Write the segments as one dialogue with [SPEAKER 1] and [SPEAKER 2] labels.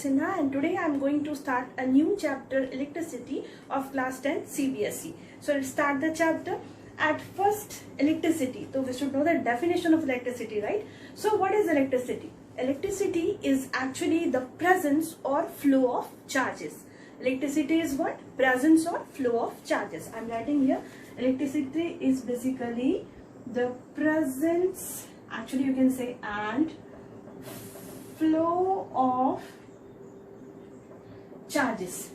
[SPEAKER 1] Sinha, and today I am going to start a new chapter, Electricity, of class 10 Cbse. So let's start the chapter. At first, electricity. So we should know the definition of electricity, right? So what is electricity? Electricity is actually the presence or flow of charges. Electricity is what? Presence or flow of charges. I am writing here. Electricity is basically the presence, actually you can say, and flow of charges.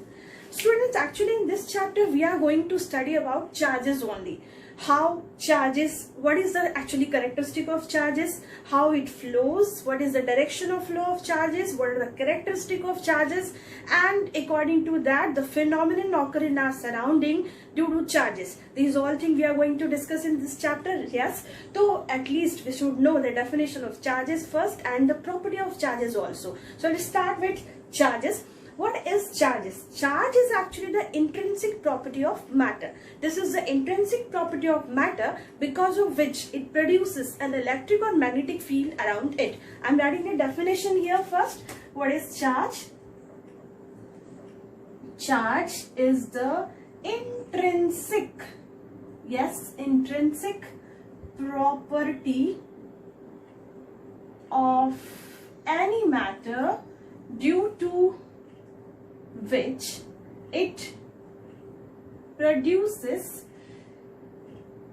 [SPEAKER 1] Students, actually in this chapter we are going to study about charges only. How charges, what is the actually characteristic of charges, how it flows, what is the direction of flow of charges, what are the characteristic of charges, and according to that the phenomenon occur in our surrounding due to charges. These all things we are going to discuss in this chapter. Yes, so at least we should know the definition of charges first and the property of charges also. So let's start with charges. What is charges? Charge is actually the intrinsic property of matter. This is the intrinsic property of matter because of which it produces an electric or magnetic field around it. I am writing the definition here first. What is charge? Charge is the intrinsic, yes, intrinsic property of any matter due to which it produces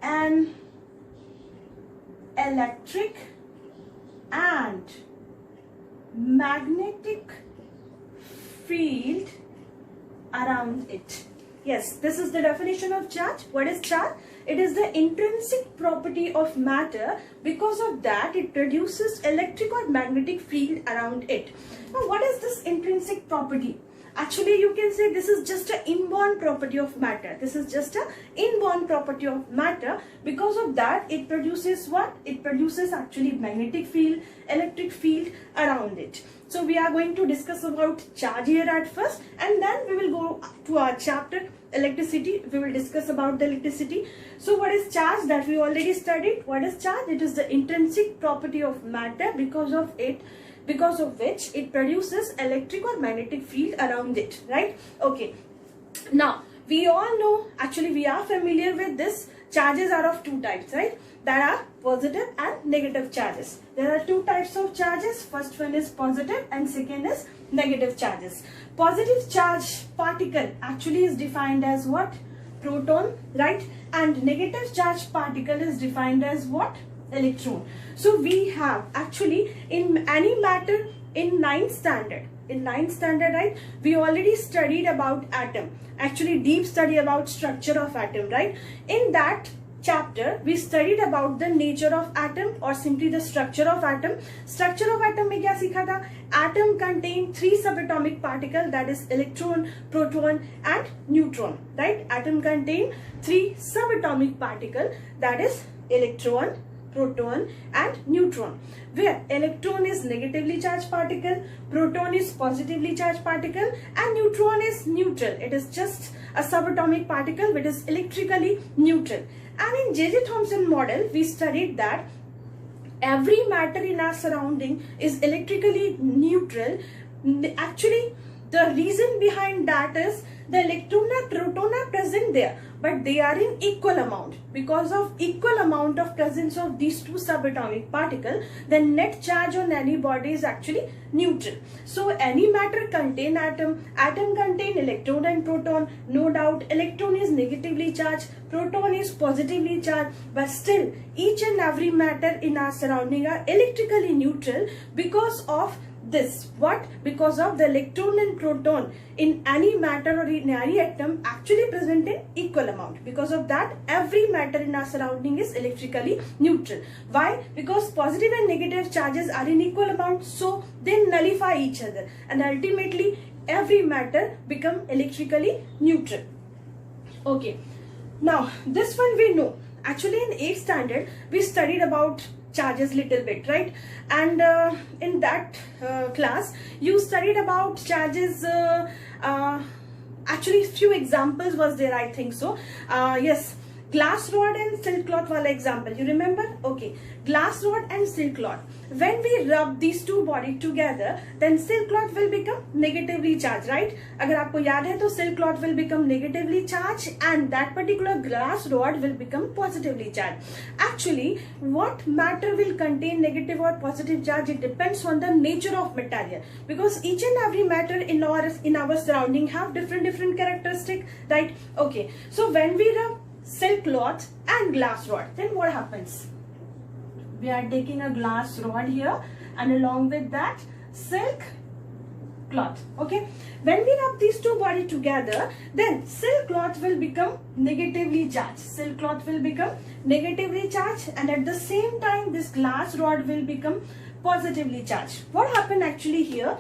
[SPEAKER 1] an electric and magnetic field around it. Yes, this is the definition of charge. What is charge? It is the intrinsic property of matter. Because of that, it produces electric or magnetic field around it. Now, what is this intrinsic property? Actually, you can say this is just an inborn property of matter. This is just an inborn property of matter. Because of that, it produces what? It produces actually magnetic field, electric field around it. So we are going to discuss about charge here at first, and then we will go to our chapter electricity. We will discuss about the electricity. So what is charge? That we already studied. What is charge? It is the intrinsic property of matter because of which it produces electric or magnetic field around it, right? Okay, now we all know, actually we are familiar with this. Charges are of two types, right? There are positive and negative charges. There are two types of charges. First one is positive and second is negative charges. Positive charge particle actually is defined as what? Proton, right? And negative charge particle is defined as what? Electron. So we have actually in any matter in ninth standard, right, we already studied about atom, actually deep study about structure of atom, right? In that chapter we studied about the nature of atom or simply the structure of atom. Structure of atom में क्या सीखा था? Atom contain three subatomic particles, that is electron, proton and neutron, right? Atom contain three subatomic particles, that is electron, proton and neutron, where electron is negatively charged particle, proton is positively charged particle and neutron is neutral. It is just a subatomic particle which is electrically neutral. And in J.J. Thomson model we studied that every matter in our surrounding is electrically neutral. Actually the reason behind that is the electron and proton are present there, but they are in equal amount. Because of equal amount of presence of these two subatomic particles, the net charge on any body is actually neutral. So any matter contain atom contain electron and proton. No doubt electron is negatively charged, proton is positively charged, but still each and every matter in our surrounding are electrically neutral because of this. What? Because of the electron and proton in any matter or in any atom actually present in equal amount. Because of that, every matter in our surrounding is electrically neutral. Why? Because positive and negative charges are in equal amount, so they nullify each other and ultimately every matter become electrically neutral. Okay, now this one we know. Actually in 8th standard we studied about charges little bit, right? And in that class you studied about charges. Actually few examples was there, I think so. Yes, glass rod and silk cloth wala example, you remember? Okay, glass rod and silk cloth. When we rub these two bodies together, then silk cloth will become negatively charged, right? Agar aapko yaad hai to silk cloth will become negatively charged and that particular glass rod will become positively charged. Actually, what matter will contain negative or positive charge? It depends on the nature of material, because each and every matter in our surrounding have different characteristics, right? Okay, so when we rub silk cloth and glass rod, then what happens? We are taking a glass rod here and along with that silk cloth. Okay, when we rub these two bodies together, then silk cloth will become negatively charged. Silk cloth will become negatively charged, and at the same time this glass rod will become positively charged. What happened actually here?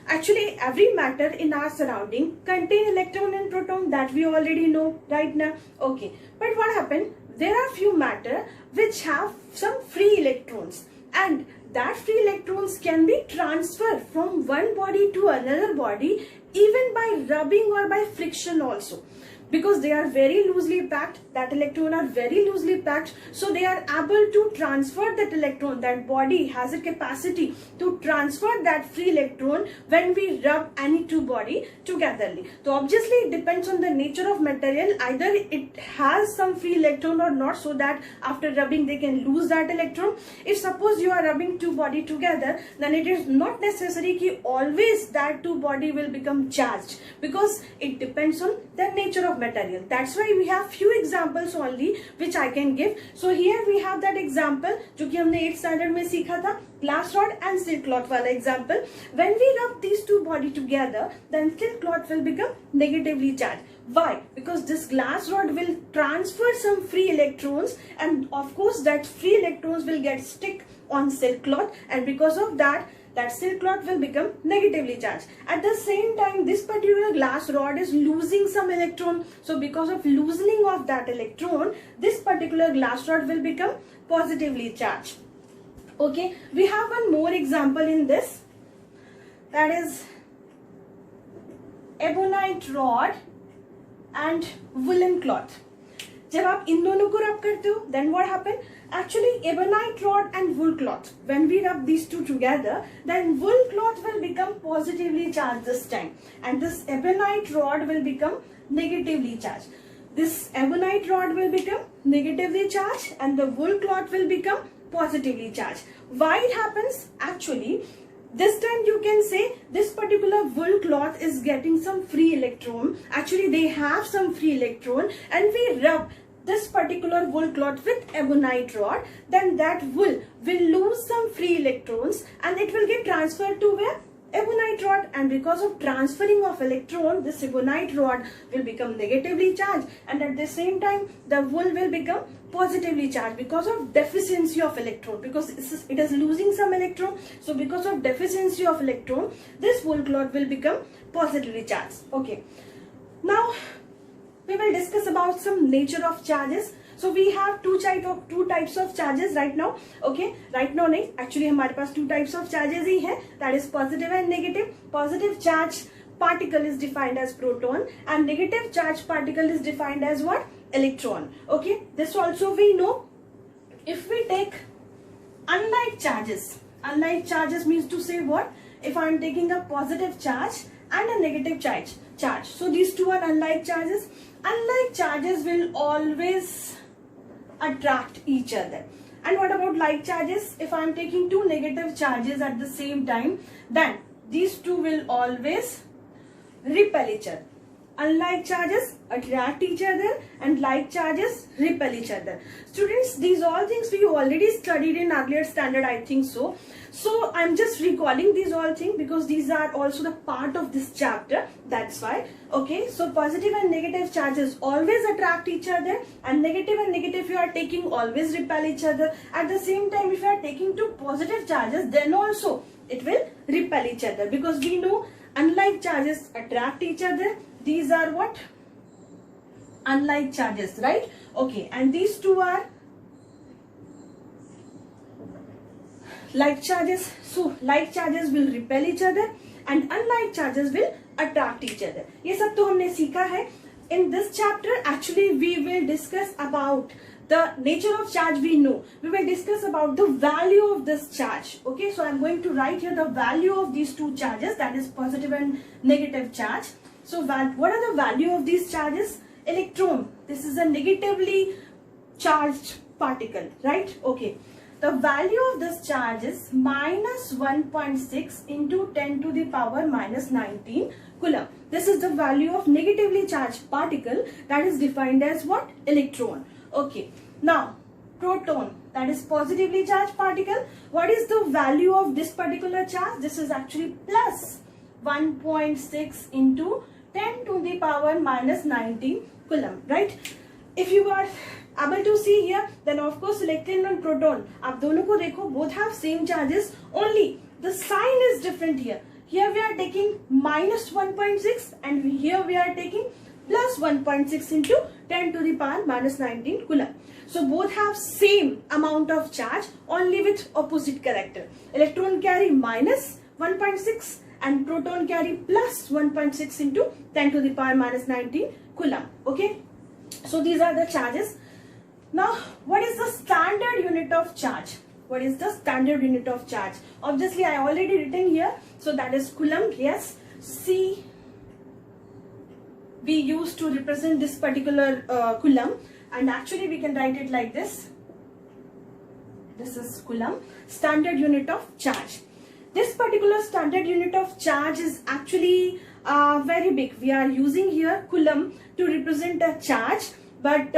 [SPEAKER 1] Actually, every matter in our surrounding contain electron and proton, that we already know right now. Okay, but what happened? There are few matter which have some free electrons, and that free electrons can be transferred from one body to another body even by rubbing or by friction also. Because they are very loosely packed, that electron are very loosely packed, so they are able to transfer that electron. That body has a capacity to transfer that free electron when we rub any two body togetherly. So obviously it depends on the nature of material, either it has some free electron or not, so that after rubbing they can lose that electron. If suppose you are rubbing two body together, then it is not necessary कि always that two body will become charged, because it depends on the nature of material. That's why we have few examples only which I can give. So here we have that example जो कि हमने 8th standard में सीखा था, glass rod and silk cloth वाला example. When we rub these two body together, then silk cloth will become negatively charged. Why? Because this glass rod will transfer some free electrons, and of course that free electrons will get stick on silk cloth, and because of that silk cloth will become negatively charged. At the same time, this particular glass rod is losing some electron. So because of loosening of that electron, this particular glass rod will become positively charged. Okay, we have one more example in this. That is ebonite rod and woolen cloth. जब आप इन दोनों को रब करते हो, then what happen? Actually, ebonite rod and wool cloth, when we rub these two together, then wool cloth will become positively charged this time, and this ebonite rod will become negatively charged. This ebonite rod will become negatively charged and the wool cloth will become positively charged. Why it happens? Actually, this time you can say this particular wool cloth is getting some free electron. Actually, they have some free electron, and we rub this particular wool cloth with ebonite rod, then that wool will lose some free electrons and it will get transferred to where? Ebonite rod, and because of transferring of electron, this ebonite rod will become negatively charged, and at the same time the wool will become positively charged because of deficiency of electron, because it is losing some electron. So because of deficiency of electron, this wool cloth will become positively charged. Okay, now we will discuss about some nature of charges. So we have two types of charges right now. Okay, right now नहीं, actually हमारे पास two types of charges ही हैं, that is positive and negative. Positive charge particle is defined as proton, and negative charge particle is defined as what? Electron. Okay, this also we know. If we take unlike charges means to say what? If I am taking a positive charge and a negative charge. So these two are unlike charges. Unlike charges will always attract each other. And what about like charges? If I am taking two negative charges at the same time, then these two will always repel each other. Unlike charges attract each other and like charges repel each other. Students, these all things we already studied in earlier standard, I think so. So I'm just recalling these all things because these are also the part of this chapter. That's why. Okay, so positive and negative charges always attract each other, and negative and negative you are taking always repel each other. At the same time, if you are taking two positive charges, then also it will repel each other, because we know unlike charges attract each other. These are what? Unlike charges, right? Okay, and these two are like charges. So like charges will repel each other and unlike charges will attract each other. ये सब तो हमने सीखा है. in this chapter actually we will discuss about the nature of charge we know. We will discuss about the value of this charge. Okay, so I'm going to write here the value of these two charges, that is positive and negative charge. So what are the value of these charges? Electron, this is a negatively charged particle, right? Okay, the value of this charge is minus 1.6 into 10 to the power minus 19 Coulomb. This is the value of negatively charged particle, that is defined as what? Electron. Okay, now proton, that is positively charged particle. What is the value of this particular charge? This is actually plus 1.6 into 10 to the power minus 19 Coulomb, right? If you are able to see here, then of course electron and proton, आप दोनों को देखो, both have same charges, only the sign is different here. Here we are taking minus 1.6 and here we are taking plus 1.6 into 10 to the power minus 19 Coulomb. So both have same amount of charge, only with opposite character. Electron carry minus 1.6 and proton carry plus 1.6 into 10 to the power minus 19 Coulomb. Okay, so these are the charges. Now what is the standard unit of charge? What is the standard unit of charge? Obviously I already written here, so that is Coulomb. Yes, C we used to represent this particular Coulomb, and actually we can write it like this. This is Coulomb, standard unit of charge. This particular standard unit of charge is actually very big. We are using here Coulomb to represent a charge, but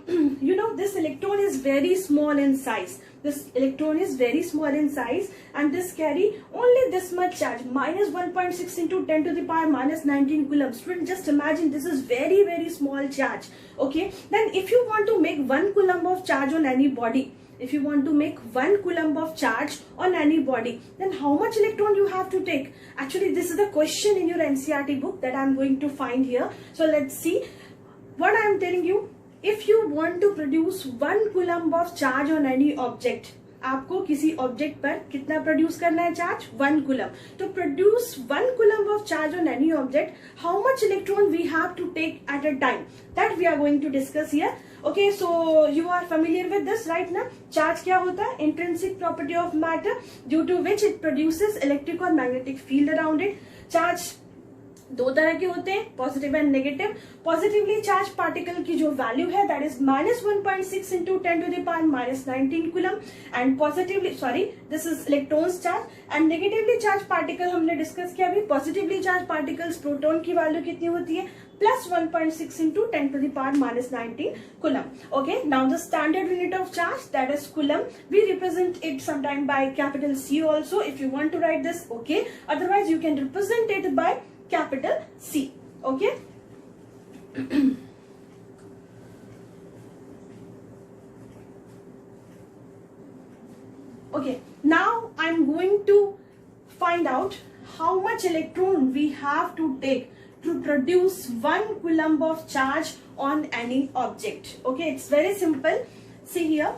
[SPEAKER 1] you know, this electron is very small in size. This electron is very small in size and this carry only this much charge, minus 1.6 into 10 to the power minus 19 Coulomb. Student, just imagine, this is very small charge. Okay, then if you want to make 1 Coulomb of charge on any body, if you want to make 1 Coulomb of charge on any body, then how much electron you have to take? Actually, this is the question in your NCERT book that I am going to find here. So let's see what I am telling you. If you want to produce 1 Coulomb of charge on any object, आपको किसी object पर कितना produce करना है charge? 1 Coulomb. To produce 1 Coulomb of charge on any object, how much electron we have to take at a time? That we are going to discuss here. Okay, so you are familiar with this right now. Charge क्या होता है? Intrinsic property of matter, due to which it produces electric or magnetic field around it. Charge दो तरह के होते हैं, positive and negative. Positively charge particle की जो वैल्यू है that is minus 1.6 into 10 to the power minus 19 Coulomb, and positively this is electrons charge. And negatively charge particle हमने discuss किया अभी. पॉजिटिवली चार्ज पार्टिकल्स प्रोटॉन की value कितनी होती है? plus 1.6 into 10 to the power minus 19 Coulomb. Okay, now the standard unit of charge, that is Coulomb. We represent it sometime by capital C also. If you want to write this, okay. Otherwise, you can represent it by capital C. Okay. Okay, now I'm going to find out how much electron we have to take to produce 1 Coulomb of charge on any object. Okay, it's very simple. See here,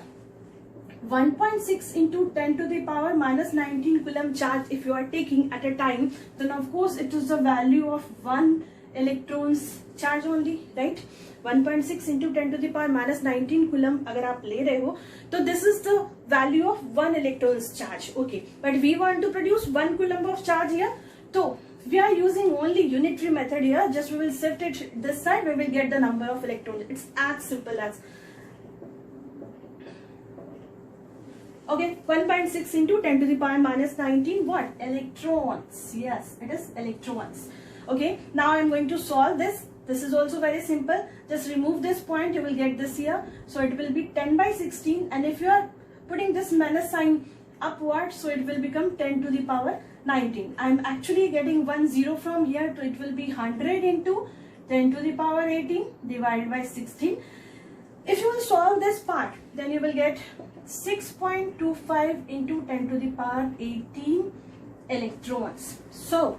[SPEAKER 1] 1.6 into 10 to the power minus 19 Coulomb charge if you are taking at a time, then of course it is the value of 1 electron's charge only, right? 1.6 into 10 to the power minus 19 Coulomb अगर आप ले रहे हो, तो this is the value of 1 electron's charge. Okay, but we want to produce 1 Coulomb of charge here, so we are using only unitary method here. Just we will shift it this side, we will get the number of electrons. It's as simple as, okay, 1.6 into 10 to the power minus 19 what? Electrons. Yes, it is electrons. Okay, now I am going to solve this. This is also very simple. Just remove this point, you will get this here. So it will be 10 by 16, and if you are putting this minus sign upward, so it will become 10 to the power 19. I am actually getting 1 0 from here, so it will be 100 into 10 to the power 18 divided by 16. If you will solve this part, then you will get 6.25 into 10 to the power 18 electrons. So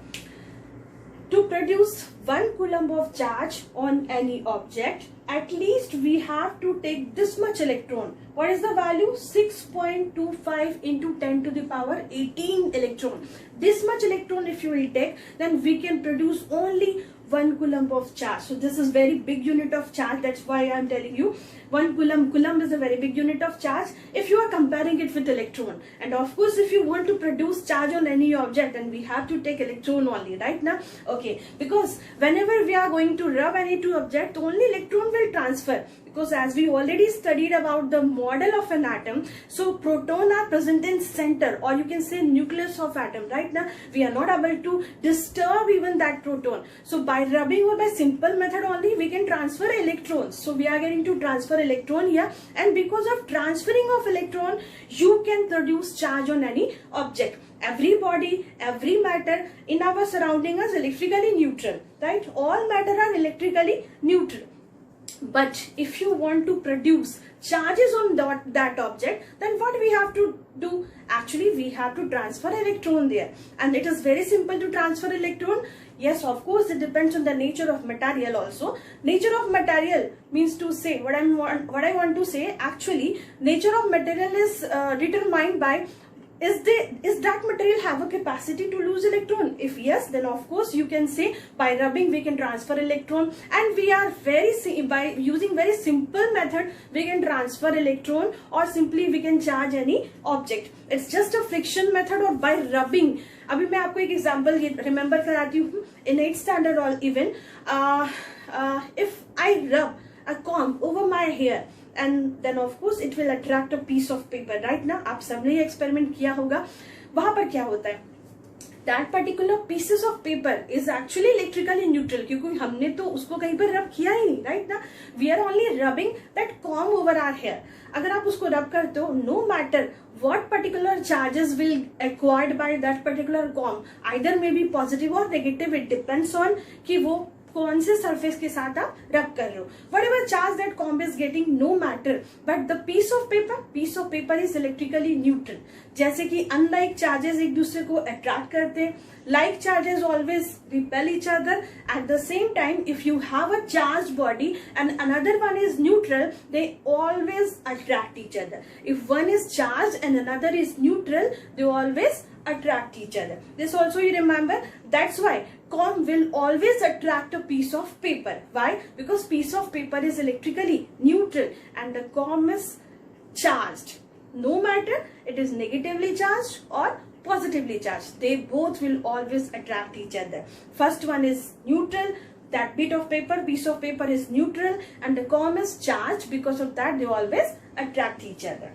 [SPEAKER 1] to produce 1 Coulomb of charge on any object, at least we have to take this much electron. What is the value? 6.25 into 10 to the power 18 electron. This much electron if you will take, then we can produce only 1 coulomb of charge. So this is very big unit of charge. That's why I'm telling you 1 coulomb. Coulomb is a very big unit of charge if you are comparing it with electron. And of course, if you want to produce charge on any object, then we have to take electron only, right now? Okay, because whenever we are going to rub any two objects, only electron will transfer. Because as we already studied about the model of an atom, so proton are present in center, or you can say nucleus of atom. Right now we are not able to disturb even that proton. So by rubbing or by simple method only we can transfer electrons. So we are getting to transfer electron here, and because of transferring of electron you can produce charge on any object. Every body, every matter in our surrounding is electrically neutral, right? All matter are electrically neutral. But if you want to produce charges on that object, then what we have to do? Actually, we have to transfer electron there. And it is very simple to transfer electron. Yes, of course, it depends on the nature of material also. Nature of material means to say, what I want to say, actually, nature of material is determined by is that material have a capacity to lose electron? If yes, then of course you can say by rubbing we can transfer electron, and we are by using very simple method we can transfer electron, or simply we can charge any object. It's just a friction method or by rubbing. अभी मैं आपको एक example remember कराती हूँ. In 8th standard or even if I rub a comb over my hair, and then of course it will attract a piece of paper. Right now आप सबने ये experiment किया होगा. वहाँ पर क्या होता है? That particular pieces of paper is actually electrically neutral, क्योंकि हमने तो उसको कहीं पर रब किया ही नहीं. Right now we are only rubbing that comb over our hair. अगर आप उसको रब करते हो, no matter what particular charges will acquired by that particular comb, either may be positive or negative. It depends on कि वो कौन से सरफेस के साथ आप रब कर रहे हो. Whatever charge that comb is getting, no matter, but the piece of paper is electrically neutral. जैसे कि unlike charges एक दूसरे को attract करते हैं, like charges always repel each other. At the same time, if you have a charged body and another one is neutral, they always attract each other. If one is charged and another is neutral, they always attract each other. This also you remember. That's why comb will always attract a piece of paper. Why? Because piece of paper is electrically neutral and the comb is charged. No matter it is negatively charged or positively charged, they both will always attract each other. First one is neutral, that piece of paper is neutral, and the comb is charged. Because of that they always attract each other.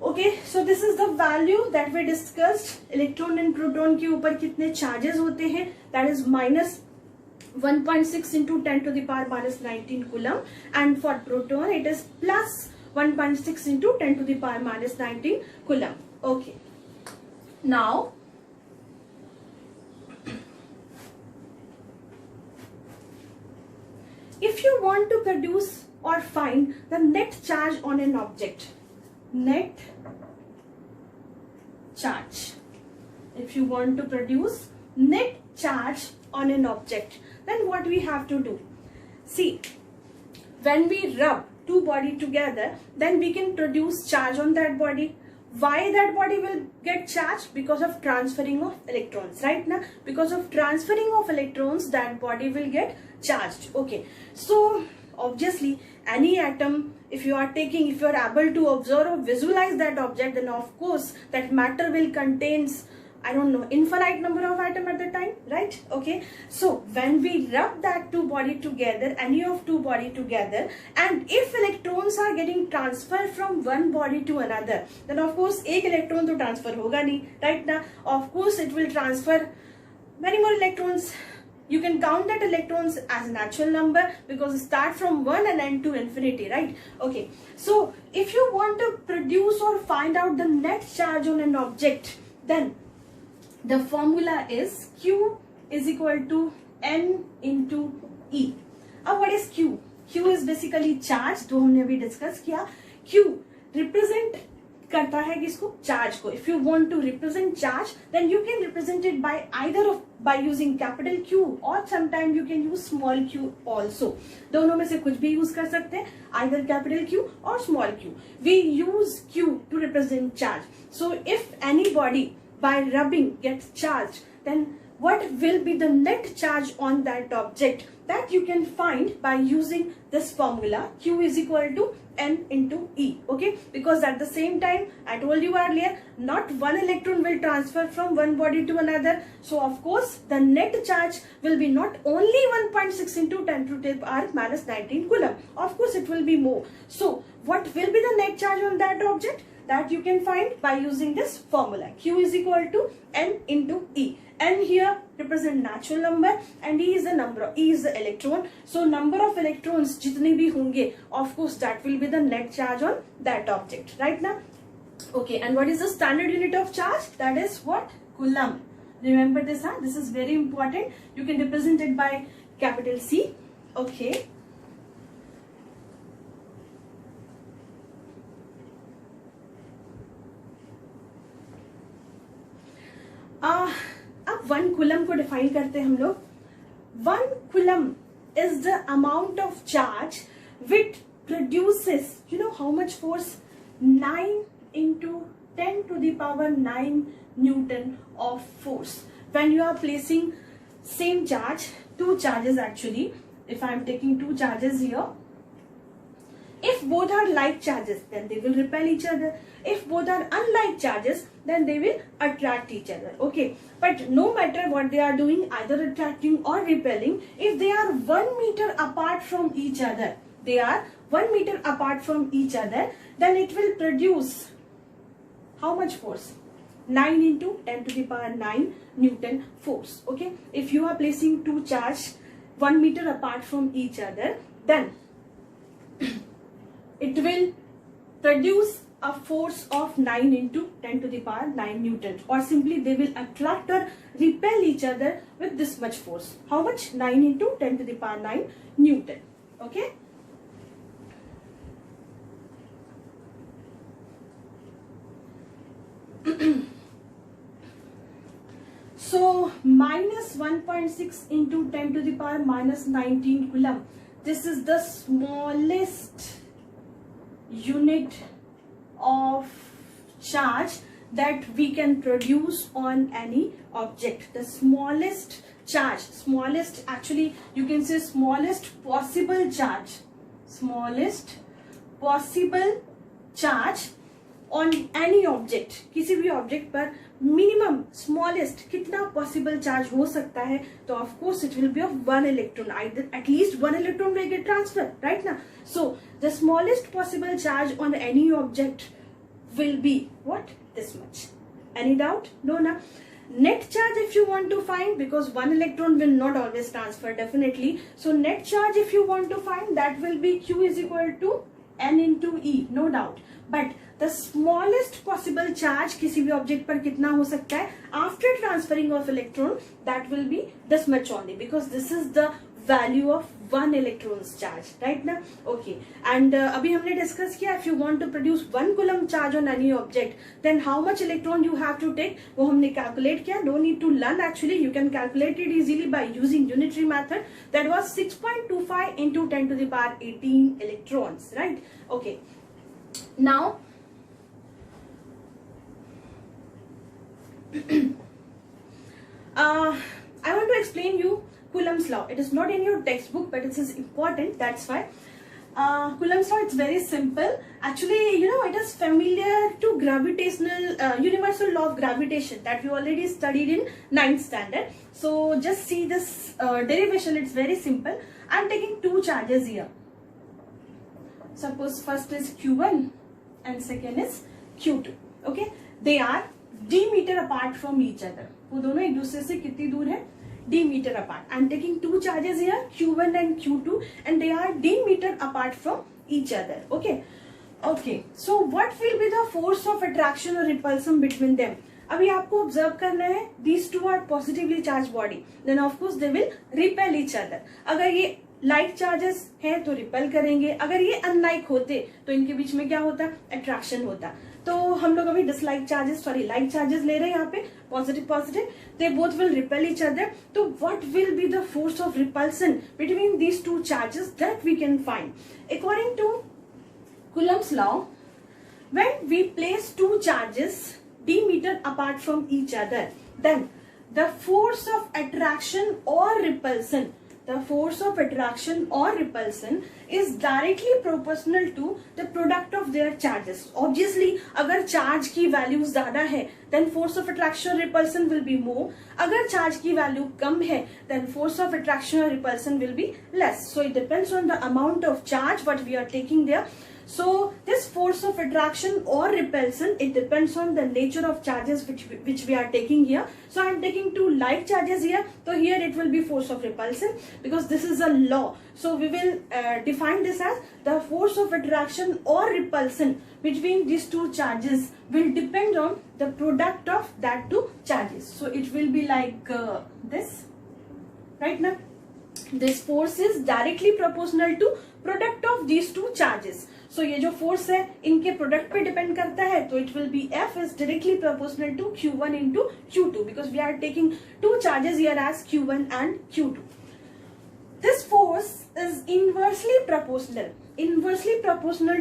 [SPEAKER 1] Okay, so this is the value that we discussed. Electron and proton के ऊपर कितने charges होते हैं? That is minus 1.6 into 10 to the power minus 19 coulomb, and for proton it is plus 1.6 into 10 to the power minus 19 coulomb. Okay, now if you want to produce or find the net charge on an object, net charge, if you want to produce net charge on an object, then what we have to do? See, when we rub two body together, then we can produce charge on that body. Why that body will get charged? Because of transferring of electrons. Right now, because of transferring of electrons, that body will get charged. Okay, so obviously any atom, if you are able to observe or visualize that object, then of course that matter will contains, I don't know, infinite number of atoms at the time, right? Okay, so when we rub that two body together, any of two body together, and if electrons are getting transferred from one body to another, then of course एक electron तो transfer होगा नहीं, right? Now of course it will transfer many more electrons. You can count that electrons as natural number because start from 1 and end to infinity, right? Okay, so if you want to produce or find out the net charge on an object, then the formula is Q is equal to N into E. Now what is Q? Q is basically charge, जो हमने अभी discuss किया. Q represent करता है किसको? Charge को. If you want to represent charge, then you can represent it by by using capital Q, or sometimes you can use small q also. दोनों में से कुछ भी use कर सकते हैं, either capital Q or small q. We use Q to represent charge. So if any body by rubbing gets charged, then what will be the net charge on that object, that you can find by using this formula, Q is equal to N into E. Okay, because at the same time, I told you earlier, not one electron will transfer from one body to another. So of course the net charge will be not only 1.6 into 10 to the power minus 19 Coulomb. Of course it will be more. So what will be the net charge on that object? That you can find by using this formula, Q is equal to N into E. N here represent natural number and E is the number, E is the electron. So number of electrons jitne bhi honge, of course that will be the net charge on that object, right now. Okay, and what is the standard unit of charge? That is what? Coulomb. Remember this, huh? This is very important. You can represent it by capital C. Okay. अब 1 Coulomb को define करते हैं हम लोग. 1 Coulomb is the amount of charge which produces, you know how much force? 9 into 10 to the power 9 Newton of force. When you are placing same charge, two charges actually, if I am taking two charges here, if both are like charges, then they will repel each other. If both are unlike charges, then they will attract each other. Okay, but no matter what they are doing, either attracting or repelling, if they are 1 meter apart from each other, they are 1 meter apart from each other, then it will produce how much force? 9 into 10 to the power 9 Newton force. Okay, if you are placing two charges 1 meter apart from each other, then it will produce a force of 9 into 10 to the power 9 Newton, or simply they will attract or repel each other with this much force. How much? 9 into 10 to the power 9 Newton. Okay. So minus 1.6 into 10 to the power minus 19 Coulomb. This is the smallest unit of charge that we can produce on any object. The smallest charge, smallest, actually you can say smallest possible charge, smallest possible charge on any object. किसी भी object पर minimum smallest कितना possible charge हो सकता है, तो of course it will be of 1 electron, either at least 1 electron will get transferred, right now. So the smallest possible charge on any object will be what? This much. Any doubt? No, na? Net charge if you want to find, because 1 electron will not always transfer definitely. So net charge if you want to find, that will be Q is equal to N into E, no doubt. But the smallest possible charge किसी भी object पर कितना हो सकता है after transferring of electron, that will be this much only, because this is the value of 1 electron's charge, right now. Okay, and अभी हमने discuss किया, if you want to produce 1 Coulomb charge on any object, then how much electron you have to take, वो हमने calculate किया. No need to learn, actually you can calculate it easily by using unitary method. That was 6.25 into 10 to the power 18 electrons, right? Okay, now I want to explain you Coulomb's law. It is not in your textbook, but it is important, that's why. Coulomb's law, it's very simple. Actually, you know, it is familiar to gravitational, universal law of gravitation that we already studied in 9th standard. So just see this derivation, it's very simple. I am taking two charges here. Suppose first is Q1 and second is Q2. Okay, they are d meter apart from each other. वो दोनों एक दूसरे से कितनी दूर है? D meter apart. I am taking two charges here, Q1 and Q2, and they are d meter apart from each other. Okay. Okay. So what will be the force of attraction or repulsion between them? अभी आपको observe करना है. These two are positively charged body. Then of course they will repel each other. अगर ये like charges हैं तो repel करेंगे. अगर ये unlike होते तो इनके बीच में क्या होता? Attraction होता. तो हम लोग अभी dislike charges, sorry, like charges ले रहे हैं यहाँ पे, positive positive, they both will repel each other. तो what will be the force of repulsion between these two charges that we can find? According to Coulomb's law, when we place two charges d meter apart from each other, then the force of attraction or repulsion, the force of attraction or repulsion is directly proportional to the product of their charges. Obviously, अगर charge की value ज़्यादा है, then force of attraction or repulsion will be more. अगर charge की value कम है, then force of attraction or repulsion will be less. So it depends on the amount of charge what we are taking there. So this force of attraction or repulsion, it depends on the nature of charges which we are taking here. So I am taking two like charges here. So here it will be force of repulsion because this is a law. So we will define this as the force of attraction or repulsion between these two charges will depend on the product of that two charges. So it will be like this, right now. This force is directly proportional to product of these two charges. So ये जो force है इनके product पे depend करता है, तो it will be F is directly proportional to Q1 into Q2 because we are taking two charges here as Q1 and Q2. This force is inversely proportional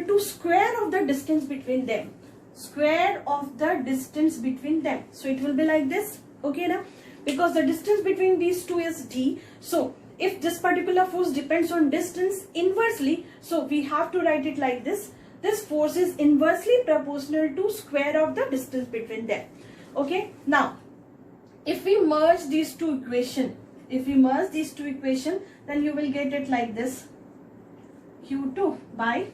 [SPEAKER 1] to square of the distance between them. Square of the distance between them. So it will be like this, okay now? Because the distance between these two is D. So if this particular force depends on distance inversely, so we have to write it like this. This force is inversely proportional to square of the distance between them. Okay. Now, if we merge these two equations, then you will get it like this. Q2 by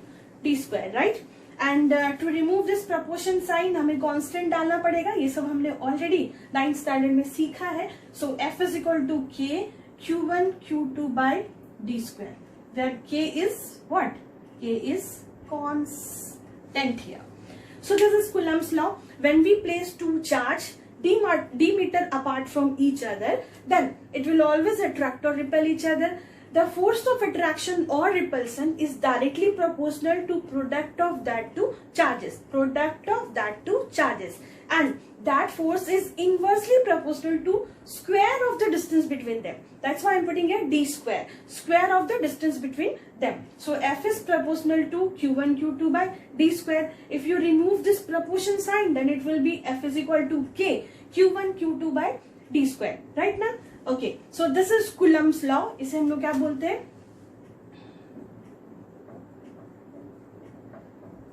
[SPEAKER 1] D square, right? And to remove this proportion sign, हमें constant डालना पड़ेगा. ये सब हमने already 9th standard में सीखा है. So F is equal to K Q1 Q2 by D square, where K is what? K is constant here. So this is Coulomb's law. When we place two charge d meter apart from each other, then it will always attract or repel each other. The force of attraction or repulsion is directly proportional to product of that two charges. And that force is inversely proportional to square of the distance between them. That's why I'm putting here D square. Square of the distance between them. So F is proportional to Q1 Q2 by D square. If you remove this proportion sign, then it will be F is equal to K Q1 Q2 by D square. Right now? Okay. So this is Coulomb's law. इसे हम लोग क्या बोलते हैं?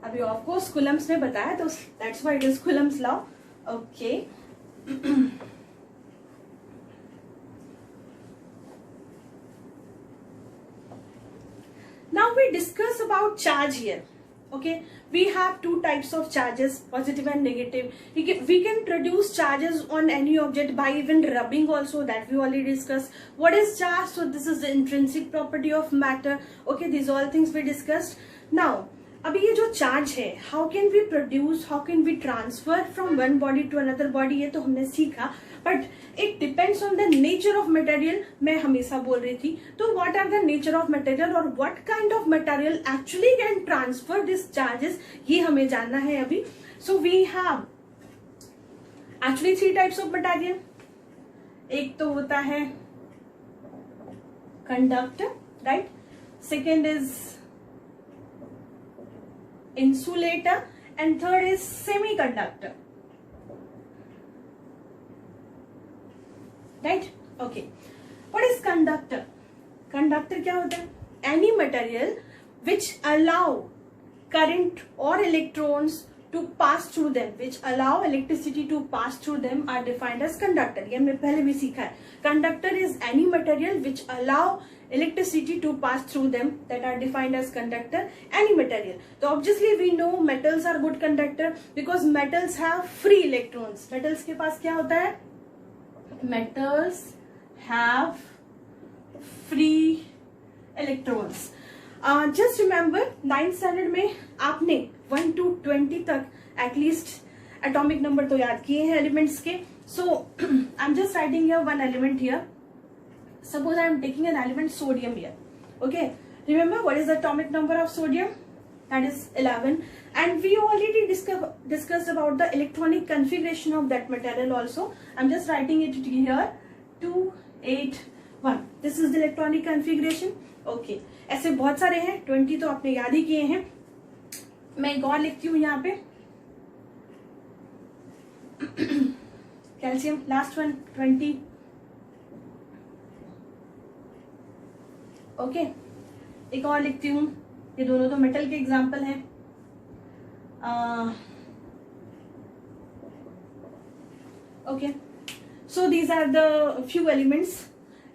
[SPEAKER 1] अभी of course Coulomb's ने बताया, तो that's why it is Coulomb's law. Okay. Now we discuss about charge here. Okay, we have two types of charges, positive and negative. We can produce charges on any object by even rubbing also, that we already discussed. What is charge? So this is the intrinsic property of matter. Okay, these all things we discussed. Now, अभी ये जो charge है, how can we produce, how can we transfer from one body to another body, ये तो हमने सीखा. But it depends on the nature of material. मैं हमेशा बोल रही थी. तो what are the nature of material और what kind of material actually can transfer these charges, ये हमें जानना है अभी. So we have actually three types of material. एक तो होता है conductor, right? Second is insulator and third is semiconductor. Right? Okay. What is conductor? Conductor क्या होता है? Any material which allow current or electrons to pass through them, which allow electricity to pass through them, are defined as conductor. ये हमने पहले भी सीखा है. Conductor is any material which allow electricity to pass through them, that are defined as conductor. Any material. So obviously we know metals are good conductor because metals have free electrons. Metals के पास क्या होता है? Metals have free electrons. Just remember 9th standard में आपने 1 to 20 तक at least atomic number तो याद किए हैं elements के. So I'm just writing here one element here. Suppose I am taking an element sodium here. Okay. Remember what is the atomic number of sodium? That is 11. And we already discussed about the electronic configuration of that material also. I'm just writing it here. 281. This is the electronic configuration. Okay. ऐसे बहुत सारे हैं. 20 तो आपने याद ही किए हैं. मैं एक और लिखती हूँ यहाँ पे. Calcium last one 20. ओके एक और लिखती हूँ, ये दोनों तो मेटल के एग्जाम्पल हैं. Okay, so these are the few elements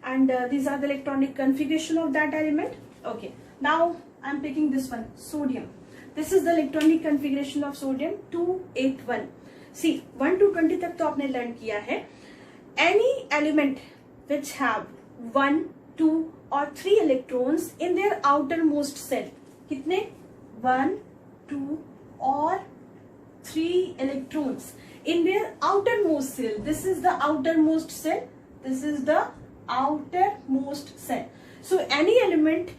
[SPEAKER 1] and these are the electronic configuration of that element. Okay, now I am picking this one, sodium. This is the electronic configuration of sodium 281. See 1 to 20 तक तो आपने learn किया है. Any element which have 1, 2 or 3 electrons in their outermost cell. कितने? 1, 2 or 3 electrons in their outermost cell. This is the outermost cell. This is the outermost cell. So any element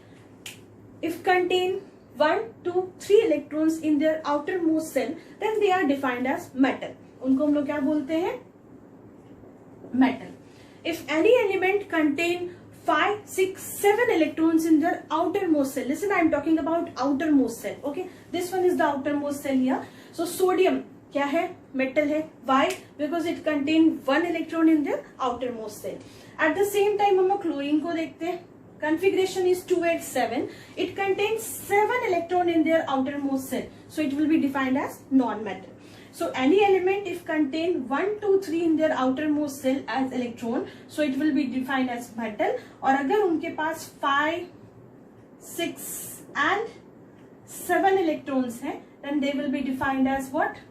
[SPEAKER 1] if contain 1, 2, 3 electrons in their outermost cell, then they are defined as metal. उनको हम लोग क्या बोलते हैं? Metal. If any element contain 5, 6, 7 electrons in their outermost cell. Listen, I am talking about outermost cell. Okay, this one is the outermost cell here. So sodium क्या है? Metal है. Why? Because it contain 1 electron in their outermost cell. At the same time हम chlorine को देखते हैं. Configuration is 287. It contains 7 electron in their outermost cell. So it will be defined as non-metal. So any element if contain 1, 2, 3 in their outermost cell as electron, so it will be defined as metal. और अगर उनके पास 5, 6 and 7 electrons हैं, then they will be defined as what?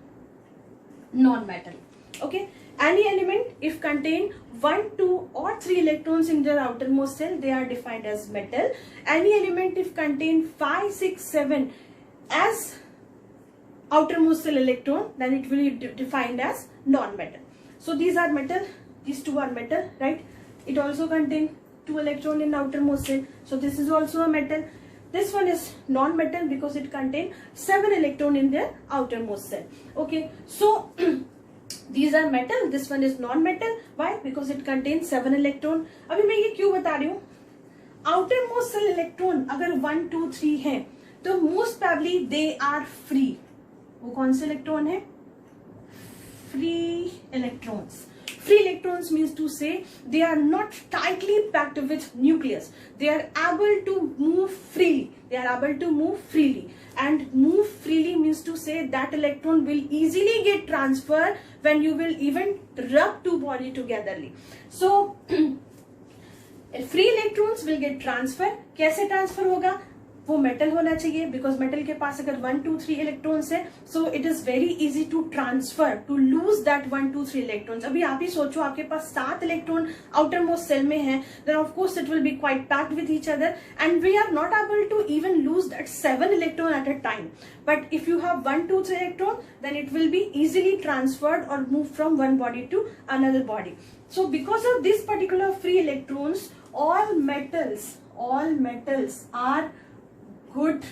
[SPEAKER 1] Non-metal. Okay. Any element if contain 1, 2 or 3 electrons in their outermost cell, they are defined as metal. Any element if contain 5, 6, 7 as outermost cell electron, then it will be defined as non-metal. So these are metal, these two are metal, right? It also contain 2 electron in outermost cell, so this is also a metal. This one is non-metal because it contain 7 electron in their outermost cell. Okay, so these are metal, this one is non-metal. Why? Because it contains 7 electron. अभी मैं ये क्यों बता रही हूँ? Outermost cell electron अगर 1, 2, 3 हैं, तो most probably they are free. वो कौन से इलेक्ट्रॉन है? Free electrons. Free electrons means to say they are not tightly packed with nucleus. They are able to move freely. They are able to move freely. And move freely means to say that electron will easily get transferred when you will even rub two bodies togetherly. So free electrons will get transferred. कैसे transfer होगा? वो metal होना चाहिए because metal के पास अगर 1, 2, 3 electrons है so it is very easy to transfer to lose that 1, 2, 3 electrons. अभी आप ही सोचो आपके पास 7 इलेक्ट्रॉन आउटर मोस्ट सेल में है, then of course it will be quite packed with each other and we are not able to even lose that 7 electron at a time. But if you have 1, 2, 3 electron then it will be easily transferred और move from one body to another body. So because of this particular free electrons all metals are good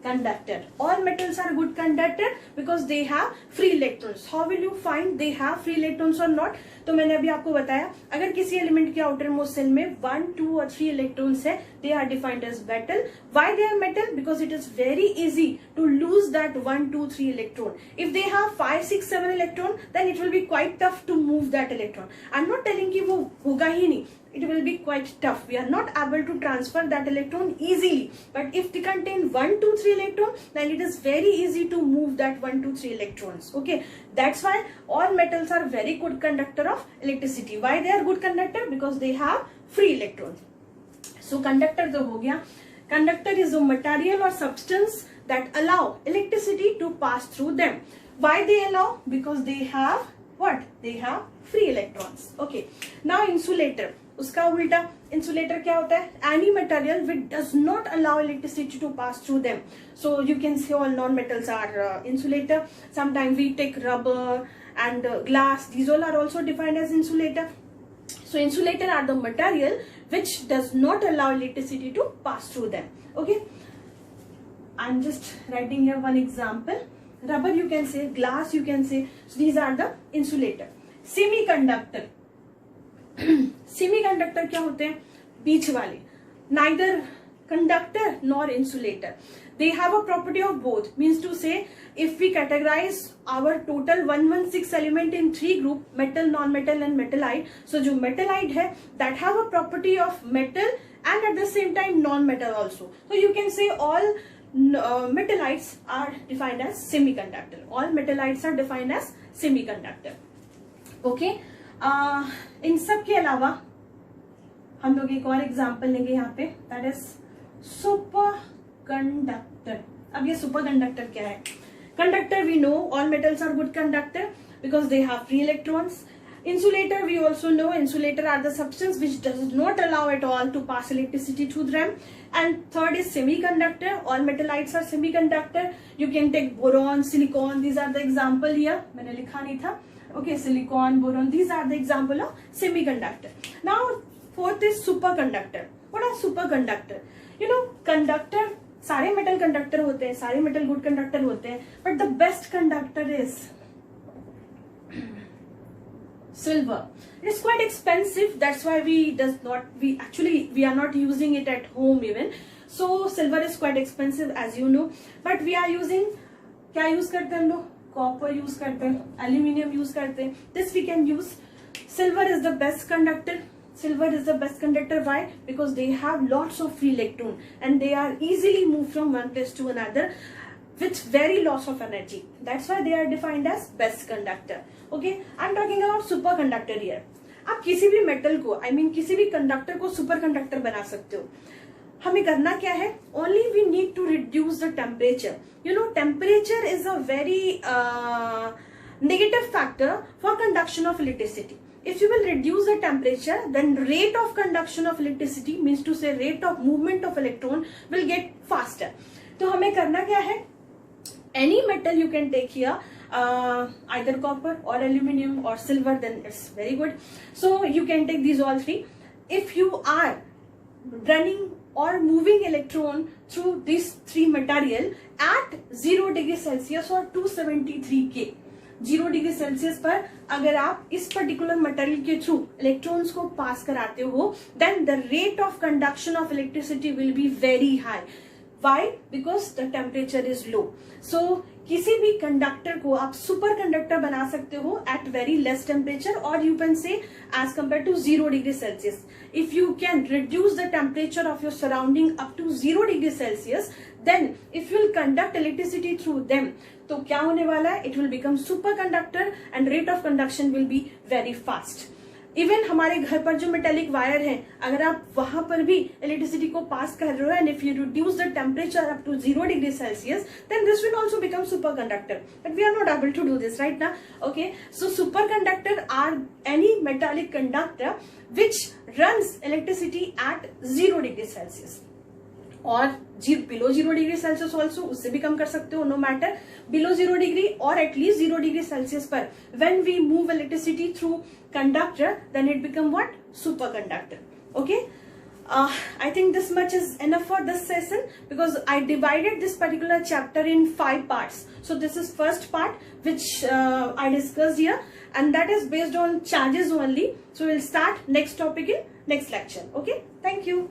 [SPEAKER 1] conductor. All metals are good conductor because they have free electrons. How will you find they have free electrons or not? तो मैंने अभी आपको बताया अगर किसी element के outer most shell में 1, 2 और 3 इलेक्ट्रॉन्स है, they are defined as metal. Why they are metal? Because it is very easy to lose that 1, 2, 3 electron. If they have 5, 6, 7 electron, then it will be quite tough to move that electron. I'm not telling कि वो होगा ही नहीं. It will be quite tough. We are not able to transfer that electron easily. But if they contain 1, 2, 3 electron, then it is very easy to move that 1, 2, 3 electrons. Okay, that's why all metals are very good conductor of electricity. Why they are good conductor? Because they have free electrons. So conductor तो हो गया. Conductor is a material or substance that allow electricity to pass through them. Why they allow? Because they have what? They have free electrons. Okay. Now insulator. उसका उल्टा insulator क्या होता है? Any material which does not allow electricity to pass through them. So you can see all non-metals are insulator. Sometimes we take rubber and glass. These all are also defined as insulator. So insulator are the material which does not allow electricity to pass through them. Okay. I'm just writing here one example. Rubber you can say, glass you can say. So these are the insulator. Semiconductor. Semiconductor क्या होते हैं? बीच वाले. Neither conductor nor insulator. They have a property of both. Means to say, if we categorize our total 116 element in 3 group, metal, non-metal and metallite. So जो metallite है, that have a property of metal and at the same time non-metal also. So you can say all metallites are defined as semiconductor. All metallites are defined as semiconductor. Okay. इन सब के अलावा हम लोग एक और example लेंगे यहाँ पे, दैट इज सुपर कंडक्टर. अब ये सुपर कंडक्टर क्या है? Conductor we know all metals are good conductor because they have free electrons. Insulator we also know, insulator are the substance which does not allow at all to pass electricity through them. And third is semiconductor. All metallites are semiconductor. You can take boron, silicon, these are the example here. मैंने लिखा नहीं था. Okay, silicon, boron, these are the example of semiconductor. Now fourth is superconductor. What are superconductor? You know, conductor सारे metal conductor होते हैं, सारे metal good conductor होते हैं, but the best conductor is silver. It's quite expensive, that's why we are not using it at home even. So silver is quite expensive as you know, but we are using, क्या use करते हैं हम लोग? Copper use करते हैं, aluminium use करते हैं. This we can use. Silver is the best conductor. Silver is the best conductor. Why? Because they have lots of free electron and they are easily moved from one place to another with very loss of energy. That's why they are defined as best conductor. Okay, I'm talking about superconductor here. आप किसी भी metal को, I mean किसी भी conductor को super conductor बना सकते हो. हमें करना क्या है? Only we need to reduce the temperature. You know, temperature is a very negative factor for conduction of electricity. If you will reduce the temperature, then rate of conduction of electricity, means to say rate of movement of electron, will get faster. तो हमें करना क्या है? Any metal you can take here, either copper or aluminium or silver, then it's very good. So you can take these all three. If you are running or moving electron through these three material at 0 degree Celsius or 273 K, 0 degree Celsius पर अगर आप इस particular material के through electrons को pass कराते हो, then the rate of conduction of electricity will be very high. Why? Because the temperature is low. So किसी भी कंडक्टर को आप सुपर कंडक्टर बना सकते हो at very less temperature, or you can say as compared to 0 degree Celsius. If you can reduce the temperature of your surrounding up to 0 degree Celsius, then if you will conduct electricity through them, तो क्या होने वाला है? It will become superconductor and rate of conduction will be very fast. Even हमारे घर पर जो metallic wire है, अगर आप वहां पर भी इलेक्ट्रिसिटी को पास कर रहे हो and if you reduce the temperature up to 0 degree Celsius, then this will also become super conductor. But we are not able to do this right ना. Okay, so super conductor are any metallic conductor which runs electricity at 0 degree Celsius और below 0 degree Celsius also, उससे भी कम कर सकते हो, no matter. Below 0 degree और at least 0 degree Celsius पर when we move electricity through conductor, then it become what? Superconductor. Okay, I think this much is enough for this session because I divided this particular chapter in 5 parts. So this is first part which I discussed here, and that is based on charges only. So we'll start next topic in next lecture. Okay, thank you.